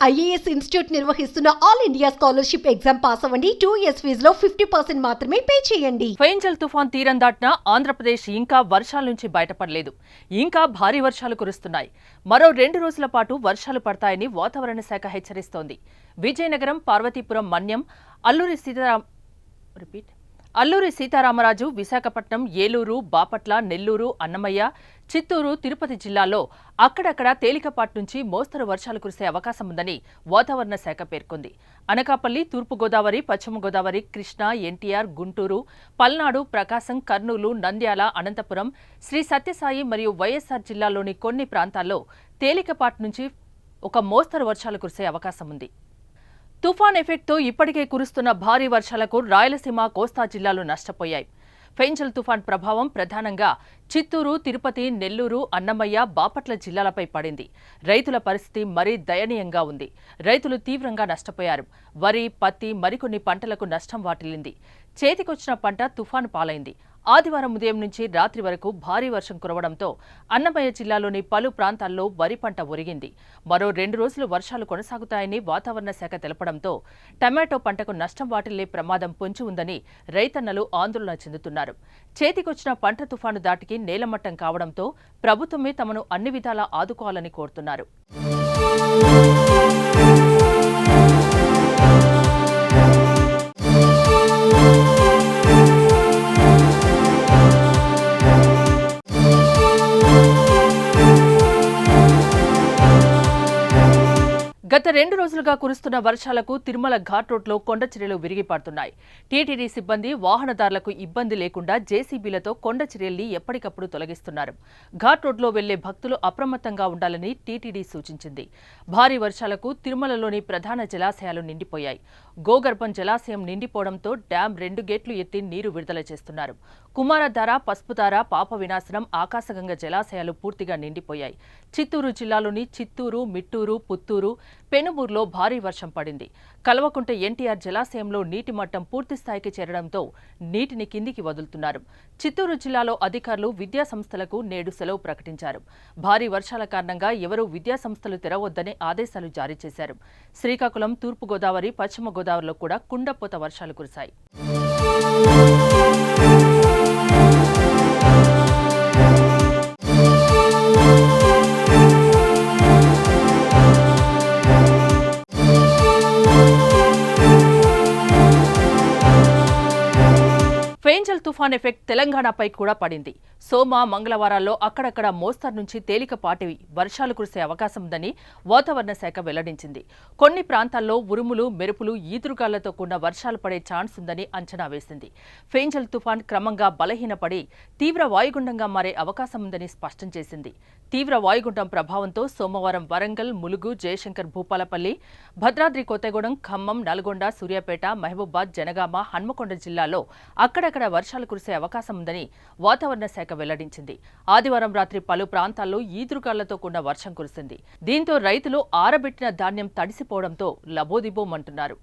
IAS institute నిర్వహిస్తున్న all India scholarship exam pass అవ్వండి. 2 years ఫీజులో 50% మాత్రమే పే చేయండి. ఫెంజల్ తుఫాన్ తీరం దాటిన ఆంధ్రప్రదేశ్ ఇంకా వర్షాల నుంచి బయటపడలేదు. ఇంకా భారీ వర్షాలు కురుస్తున్నాయి. మరో 2 రోజుల పాటు వర్షాలు పడతాయని వాతావరణ శాఖ హెచ్చరిస్తోంది. విజయనగరం, పార్వతీపురం, మన్యం, అల్లూరి సీతారామరాజు, విశాఖపట్నం, ఏలూరు, బాపట్ల, నెల్లూరు, అన్నమయ్య, చిత్తూరు, తిరుపతి జిల్లాల్లో అక్కడక్కడ తేలికపాటి నుంచి మోస్తరు వర్షాలు కురిసే అవకాశం ఉందని వాతావరణ శాఖ పేర్కొంది. అనకాపల్లి, తూర్పుగోదావరి, పశ్చిమ గోదావరి, కృష్ణా, ఎన్టీఆర్, గుంటూరు, పల్నాడు, ప్రకాశం, కర్నూలు, నంద్యాల, అనంతపురం, శ్రీ సత్యసాయి మరియు వైఎస్ఆర్ జిల్లాల్లోని కొన్ని ప్రాంతాల్లో తేలికపాటి నుంచి ఒక మోస్తరు వర్షాలు కురిసే అవకాశం ఉంది. తుఫాన్ ఎఫెక్ట్తో ఇప్పటికే కురుస్తున్న భారీ వర్షాలకు రాయలసీమ, కోస్తా జిల్లాలు నష్టపోయాయి. ఫెంజల్ తుఫాన్ ప్రభావం ప్రధానంగా చిత్తూరు, తిరుపతి, నెల్లూరు, అన్నమయ్య, బాపట్ల జిల్లాలపై పడింది. రైతుల పరిస్థితి మరీ దయనీయంగా ఉంది. రైతులు తీవ్రంగా నష్టపోయారు. వరి, పత్తి, మరికొన్ని పంటలకు నష్టం వాటిల్లింది. చేతికొచ్చిన పంట తుఫాను పాలైంది. ఆదివారం ఉదయం నుంచి రాత్రి వరకు భారీ వర్షం కురవడంతో అన్నమయ్య జిల్లాలోని పలు ప్రాంతాల్లో వరి పంట ఒరిగింది. మరో 2 రోజులు వర్షాలు కొనసాగుతాయని వాతావరణ శాఖ తెలపడంతో టమాటో పంటకు నష్టం వాటిల్లే ప్రమాదం పొంచి ఉందని రైతన్నలు ఆందోళన చెందుతున్నారు. చేతికొచ్చిన పంట తుఫాను దాటికి నేలమట్టం కావడంతో ప్రభుత్వమే తమను అన్ని విధాలా ఆదుకోవాలని కోరుతున్నారు. గత 2 రోజులుగా కురుస్తున్న వర్షాలకు తిరుమల ఘాట్ రోడ్లో కొండ చర్యలు విరిగిపడుతున్నాయి. టీటీడీ సిబ్బంది వాహనదారులకు ఇబ్బంది లేకుండా జేసీబీలతో కొండ చర్యల్ని ఎప్పటికప్పుడు తొలగిస్తున్నారు. ఘాట్ రోడ్లో వెళ్లే భక్తులు అప్రమత్తంగా ఉండాలని టీటీడీ సూచించింది. భారీ వర్షాలకు తిరుమలలోని ప్రధాన జలాశయాలు నిండిపోయాయి. గోగర్భం జలాశయం నిండిపోవడంతో డ్యాం 2 గేట్లు ఎత్తి నీరు విడుదల చేస్తున్నారు. కుమారధార, పసుపుధార, పాప వినాశనం, ఆకాశగంగ జలాశయాలు పూర్తిగా నిండిపోయాయి. చిత్తూరు జిల్లాలోని చిత్తూరు, మిట్టూరు, పుత్తూరు, పెనుమూరులో భారీ వర్షం పడింది. కల్వకుంట ఎన్టీఆర్ జలాశయంలో నీటి మట్టం పూర్తి స్థాయికి చేరడంతో నీటిని కిందికి వదులుతున్నారు. చిత్తూరు జిల్లాలో అధికారులు విద్యాసంస్థలకు నేడు సెలవు ప్రకటించారు. భారీ వర్షాల కారణంగా ఎవరూ విద్యాసంస్థలు తెరవొద్దని ఆదేశాలు జారీ చేశారు. శ్రీకాకుళం, తూర్పుగోదావరి, పశ్చిమ గోదావరిలో కూడా కుండపోత వర్షాలు కురిశాయి. ఫెంజల్ తుఫాన్ ఎఫెక్ట్ తెలంగాణపై కూడా పడింది. సోమ, మంగళవారాల్లో అక్కడక్కడ మోస్తరు నుంచి తేలికపాటి వర్షాలు కురిసే అవకాశం ఉందని వాతావరణ శాఖ వెల్లడించింది. కొన్ని ప్రాంతాల్లో ఉరుములు, మెరుపులు, ఈదురుగాళ్లతో కూడిన వర్షాలు పడే ఛాన్స్ ఉందని అంచనా వేసింది. ఫెంజల్ తుఫాన్ క్రమంగా బలహీనపడి తీవ్ర వాయుగుండంగా మారే అవకాశం ఉందని స్పష్టం చేసింది. తీవ్ర వాయుగుండం ప్రభావంతో సోమవారం వరంగల్, ములుగు, జయశంకర్ భూపాలపల్లి, భద్రాద్రి కొత్తగూడెం, ఖమ్మం, నల్గొండ, సూర్యాపేట, మహబూబాద్, జనగామ, హన్మకొండ జిల్లాల్లో అక్కడక్కడ వర్షాలు కురిసే అవకాశం ఉందని వాతావరణ శాఖ వెల్లడించింది. ఆదివారం రాత్రి పలు ప్రాంతాల్లో ఈదురుగాళ్లతో కూడిన వర్షం కురిసింది. దీంతో రైతులు ఆరబెట్టిన ధాన్యం తడిసిపోవడంతో లబోదిబోమంటున్నారు.